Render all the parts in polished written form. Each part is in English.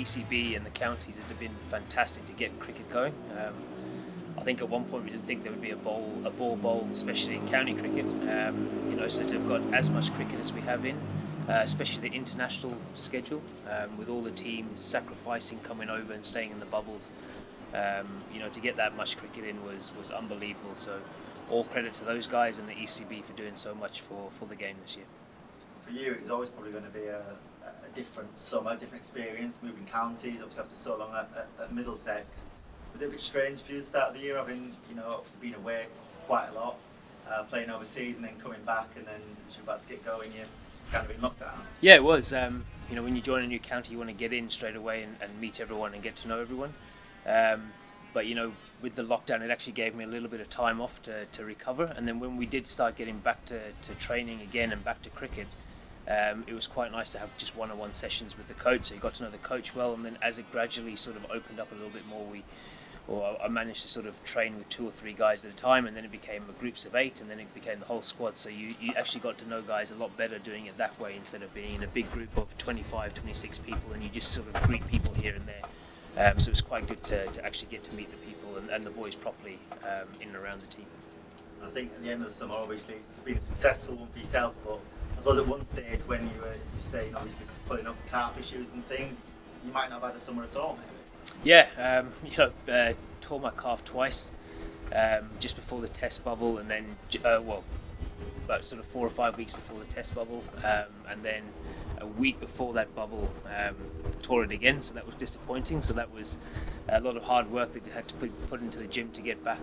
ECB and the counties have been fantastic to get cricket going. I think at one point we didn't think there would be a ball bowl, especially in county cricket. So to have got as much cricket as we have in, especially the international schedule, with all the teams sacrificing, coming over and staying in the bubbles. To get that much cricket in was unbelievable. So all credit to those guys and the ECB for doing so much for the game this year. For you, it's always probably going to be a different summer, different experience, moving counties, obviously after so long at Middlesex. Was it a bit strange for you at the start of the year, having obviously been away quite a lot, playing overseas and then coming back, and then as you're about to get going, you're kind of in lockdown? Yeah, it was. When you join a new county, you want to get in straight away and meet everyone and get to know everyone. But with the lockdown, it actually gave me a little bit of time off to recover. And then when we did start getting back to training again and back to cricket, it was quite nice to have just one-on-one sessions with the coach. So you got to know the coach well, and then as it gradually sort of opened up a little bit more, I managed to sort of train with 2 or 3 guys at a time, and then it became groups of 8, and then it became the whole squad. So you actually got to know guys a lot better doing it that way, instead of being in a big group of 25, 26 people and you just sort of greet people here and there. So it was quite good to actually get to meet the people and the boys properly in and around the team. I think at the end of the summer, obviously, it's been a successful one for yourself, but I suppose at one stage when you were saying, obviously, putting up calf issues and things, you might not have had a summer at all, maybe? Yeah, tore my calf twice, just before the test bubble, and then about sort of 4 or 5 weeks before the test bubble, and then a week before that bubble, tore it again. So that was disappointing. So that was a lot of hard work that you had to put into the gym to get back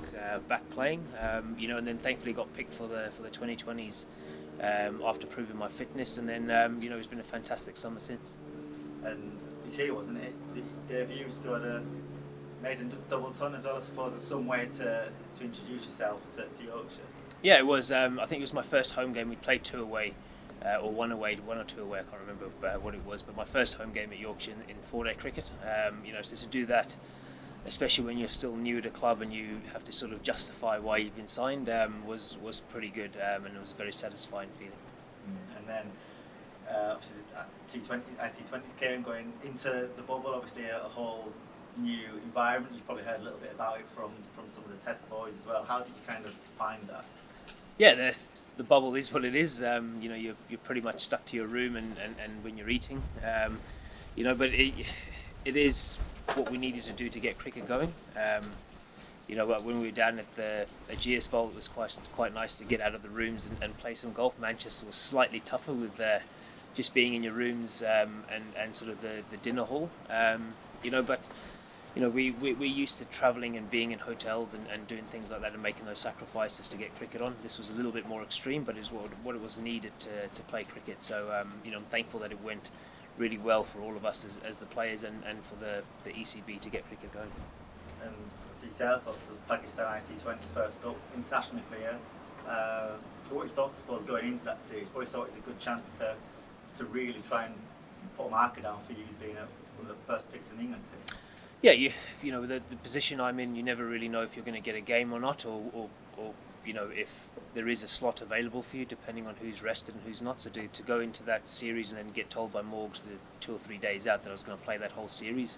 playing. And then thankfully got picked for the 2020s after proving my fitness, and then it's been a fantastic summer since. And it was here, wasn't it? Was it debut? Scored a maiden double ton as well, I suppose. There's some way to introduce yourself to Yorkshire. Yeah, it was. I think it was my first home game. We played 2 away, or 1 away, 1 or 2 away. I can't remember what it was. But my first home game at Yorkshire in 4-day cricket. So to do that, especially when you're still new at a club and you have to sort of justify why you've been signed, was pretty good, and it was a very satisfying feeling. And then obviously T20 IT20 came, going into the bubble, obviously a whole new environment. You've probably heard a little bit about it from some of the test boys as well. How did you kind of find that? Yeah, the bubble is what it is. You're pretty much stuck to your room and when you're eating, but it is what we needed to do to get cricket going. But when we were down at the Aegeus Bowl, it was quite nice to get out of the rooms and play some golf. Manchester was slightly tougher with just being in your rooms and sort of the dinner hall. We're used to travelling and being in hotels and doing things like that and making those sacrifices to get cricket on. This was a little bit more extreme, but is what it was needed to play cricket. So I'm thankful that it went really well for all of us as the players and for the ECB to get cricket going. And for yourself, was Pakistan IT20's first up internationally for you. So what you thought, I suppose, going into that series? Probably thought it was a good chance to really try and put a marker down for you being one of the first picks in the England team. Yeah, the position I'm in, you never really know if you're going to get a game or not, or if there is a slot available for you, depending on who's rested and who's not. So to go into that series and then get told by Morgs the 2 or 3 days out that I was going to play that whole series,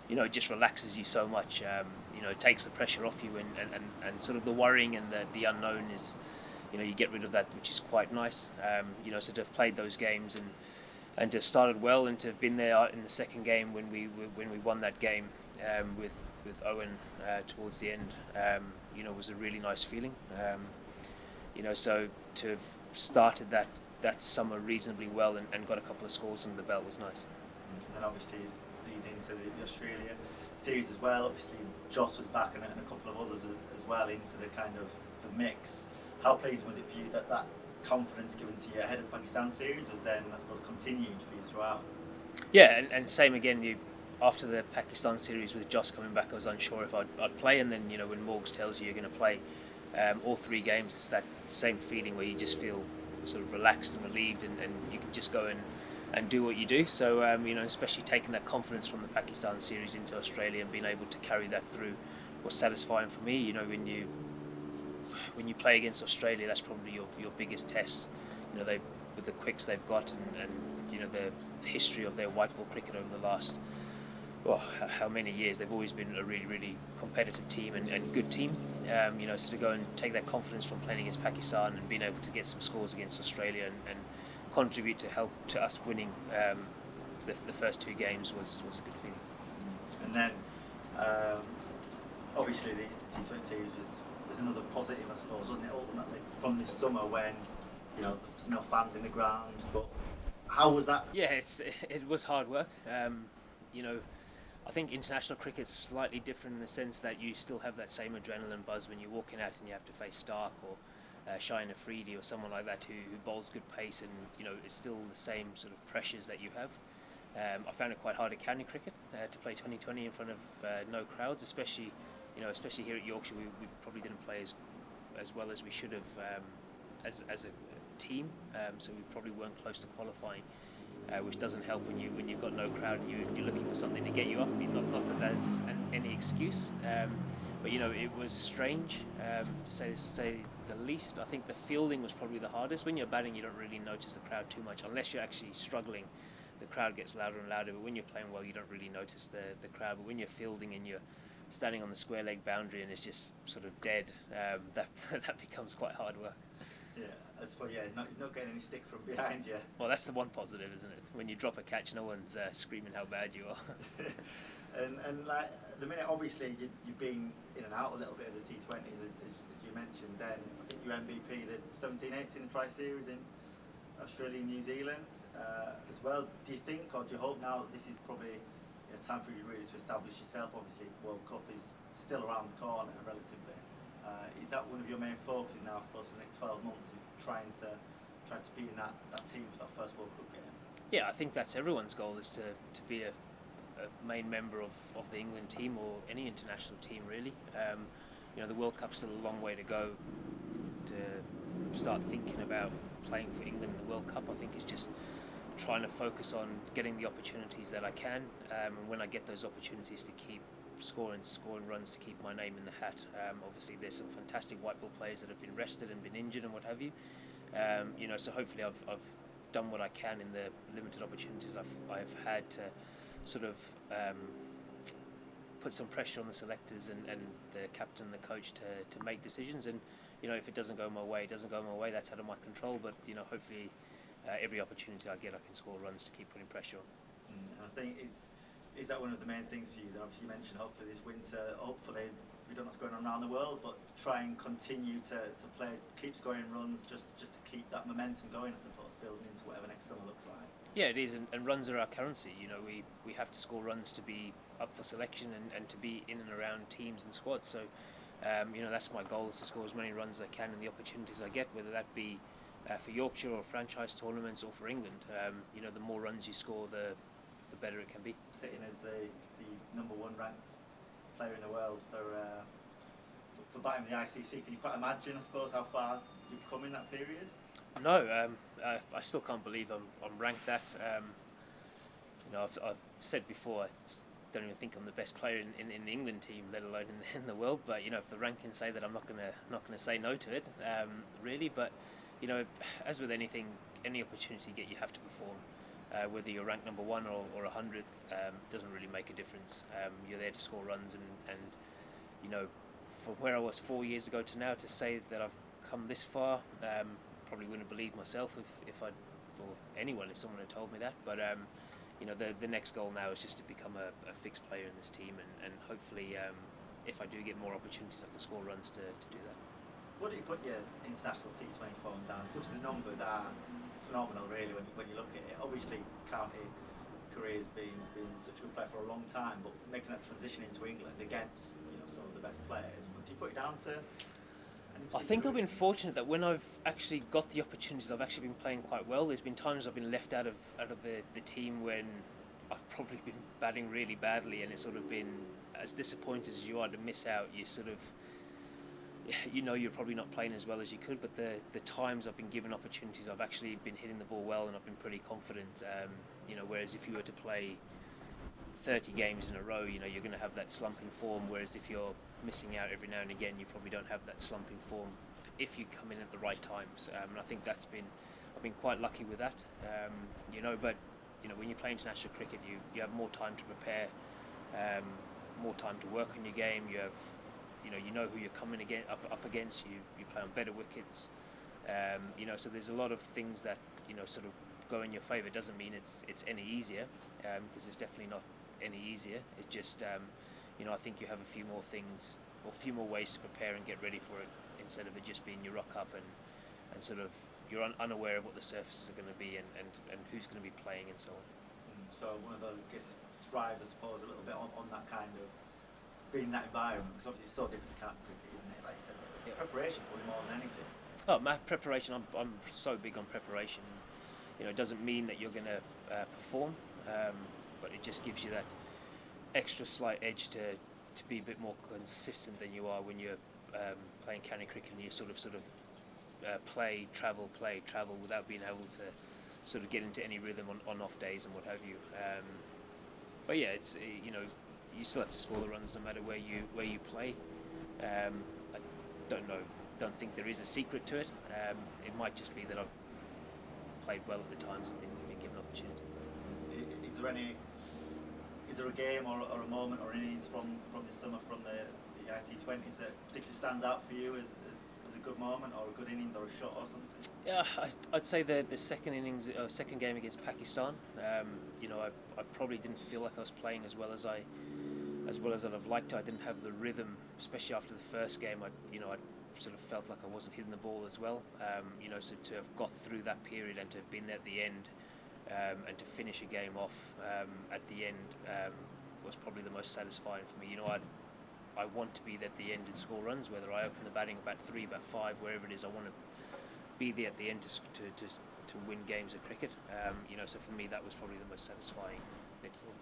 it just relaxes you so much. It takes the pressure off you, and sort of the worrying and the unknown is, you get rid of that, which is quite nice. So to have played those games and to have started well, and to have been there in the second game when we won that game with Owen towards the end, was a really nice feeling. So to have started that summer reasonably well and got a couple of scores under the belt was nice. And obviously leading into the Australia series as well. Obviously Joss was back and a couple of others as well into the kind of the mix. How pleasing was it for you that confidence given to you ahead of the Pakistan series was then, I suppose, continued for you throughout? Yeah, and same again. After the Pakistan series with Joss coming back, I was unsure if I'd play, and then when Morgs tells you you're going to play all 3 games, it's that same feeling where you just feel sort of relaxed and relieved, and you can just go and do what you do. So especially taking that confidence from the Pakistan series into Australia and being able to carry that through was satisfying for me. When you play against Australia, that's probably your biggest test. With the quicks they've got and the history of their white ball cricket over the last well, how many years. They've always been a really, really competitive team and good team. So to go and take that confidence from playing against Pakistan and being able to get some scores against Australia and contribute to us winning the first two games was a good feeling. And then, obviously, the T20 series was another positive, I suppose, wasn't it? Ultimately, from this summer when there's no fans in the ground, but how was that? Yeah, it was hard work. I think international cricket's slightly different in the sense that you still have that same adrenaline buzz when you're walking out and you have to face Stark or Shine Afridi or someone like that who bowls good pace, and it's still the same sort of pressures that you have. I found it quite hard at county cricket to play 2020 in front of no crowds, especially here at Yorkshire. We probably didn't play as well as we should have as a team, so we probably weren't close to qualifying. Which doesn't help when you've got no crowd and you're looking for something to get you up. I mean, not that that's any excuse, but it was strange to say the least. I think the fielding was probably the hardest. When you're batting, you don't really notice the crowd too much unless you're actually struggling. The crowd gets louder and louder, but when you're playing well, you don't really notice the crowd. But when you're fielding and you're standing on the square leg boundary and it's just sort of dead, that becomes quite hard work. Yeah, as for not getting any stick from behind you. Well, that's the one positive, isn't it? When you drop a catch, no one's screaming how bad you are. and like the minute, obviously, you've been in and out a little bit of the T20s, as you mentioned. Then I think you're MVP the 17-18 Tri-Series in Australia and New Zealand as well. Do you think, or do you hope now that this is probably time for you really to establish yourself? Obviously, World Cup is still around the corner, relatively. Is that one of your main focuses now, I suppose, for the next 12 months, is trying to be in that team for that first World Cup game? Yeah, I think that's everyone's goal, is to be a main member of the England team or any international team, really. The World Cup's still a long way to go to start thinking about playing for England in the World Cup. I think it's just trying to focus on getting the opportunities that I can, and when I get those opportunities, to keep scoring runs to keep my name in the hat. Obviously, there's some fantastic white ball players that have been rested and been injured and what have you. So hopefully I've done what I can in the limited opportunities I've had to sort of put some pressure on the selectors and the captain and the coach to make decisions. And if it doesn't go my way, it doesn't go my way. That's out of my control. But hopefully every opportunity I get, I can score runs to keep putting pressure on. And I think is that one of the main things for you? Then obviously you mentioned hopefully this winter, hopefully we don't know what's going on around the world, but try and continue to play, keep scoring runs, just to keep that momentum going, I suppose, building into whatever next summer looks like. Yeah, it is, and runs are our currency. We have to score runs to be up for selection and to be in and around teams and squads. So, that's my goal, is to score as many runs as I can in the opportunities I get, whether that be for Yorkshire or franchise tournaments or for England. The more runs you score, the better it can be. Sitting as the number one ranked player in the world for batting the ICC, can you quite imagine, I suppose, how far you've come in that period? No, I still can't believe I'm ranked that. I've said before, I don't even think I'm the best player in the England team, let alone in the world. But if the rankings say that, I'm not gonna say no to it, really. But as with anything, any opportunity you get, you have to perform. Whether you're ranked number one or 100th, doesn't really make a difference. You're there to score runs, and from where I was 4 years ago to now, to say that I've come this far, probably wouldn't believe myself if someone had told me that. But the next goal now is just to become a fixed player in this team, and hopefully, if I do get more opportunities, I can score runs to do that. What do you put your international T20 form down? Obviously, the numbers are phenomenal, really, when you look at it. Obviously, county career's been such a good player for a long time, but making that transition into England against some of the best players, what do you put it down to? I think I've been fortunate that when I've actually got the opportunities, I've actually been playing quite well. There's been times I've been left out of the team when I've probably been batting really badly, and it's sort of been, as disappointed as you are to miss out, you sort of, you're probably not playing as well as you could, but the times I've been given opportunities, I've actually been hitting the ball well, and I've been pretty confident. Whereas if you were to play 30 games in a row, you're going to have that slump in form. Whereas if you're missing out every now and again, you probably don't have that slump in form if you come in at the right times. And I think I've been quite lucky with that. But when you play international cricket, you have more time to prepare. more time to work on your game. You have, you know who you're coming up against. You play on better wickets. So there's a lot of things that sort of go in your favour. It doesn't mean it's any easier, because it's definitely not any easier. It just I think you have a few more things or a few more ways to prepare and get ready for it, instead of it just being you rock up and sort of you're unaware of what the surfaces are going to be and who's going to be playing and so on. So one of those, I guess, strive, I suppose, a little bit on that kind of being in that environment, because obviously it's so different to county cricket, isn't it? Like you said, yeah. Preparation probably more than anything. Oh, preparation. I'm so big on preparation. It doesn't mean that you're going to perform, but it just gives you that extra slight edge to be a bit more consistent than you are when you're playing county cricket, and you sort of play, travel, without being able to sort of get into any rhythm on off days and what have you. But yeah, it's you still have to score the runs no matter where you play. I don't think there is a secret to it. It might just be that I've played well at the times and been given opportunities. Is there a game or a moment or innings from this summer from the IT20s that particularly stands out for you as a good moment or a good innings or a shot or something? Yeah, I'd say the second game against Pakistan. I probably didn't feel like I was playing as well as I'd have liked to. I didn't have the rhythm, especially after the first game. I sort of felt like I wasn't hitting the ball as well. So to have got through that period and to have been there at the end, and to finish a game off at the end was probably the most satisfying for me. I want to be there at the end and score runs, whether I open the batting about 3, about 5, wherever it is. I want to be there at the end to win games of cricket. So for me that was probably the most satisfying bit for me.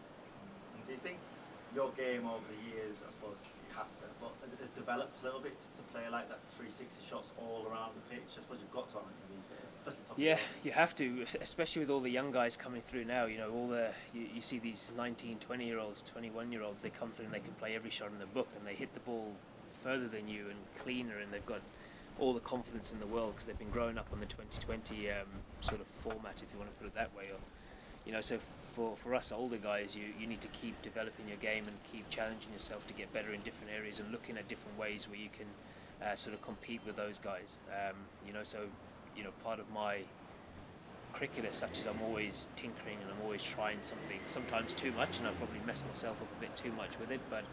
And do you think your game over the years, I suppose it has to, but has developed a little bit to play like that 360 shots all around the pitch? I suppose you've got to, haven't you, these days? Yeah, you have to, especially with all the young guys coming through now. You see these 19, 20-year-olds, 21-year-olds, they come through and they can play every shot in the book, and they hit the ball further than you and cleaner, and they've got all the confidence in the world because they've been growing up on the 2020 sort of format, if you want to put it that way. So for us older guys, you need to keep developing your game and keep challenging yourself to get better in different areas and looking at different ways where you can sort of compete with those guys. Part of my cricket as such is I'm always tinkering and I'm always trying something, sometimes too much, and I probably mess myself up a bit too much with it, but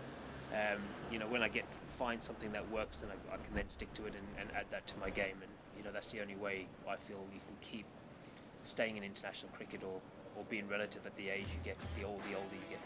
when I find something that works, then I can then stick to it and add that to my game, and that's the only way I feel you can keep staying in international cricket or being relative at the age you get, the older you get.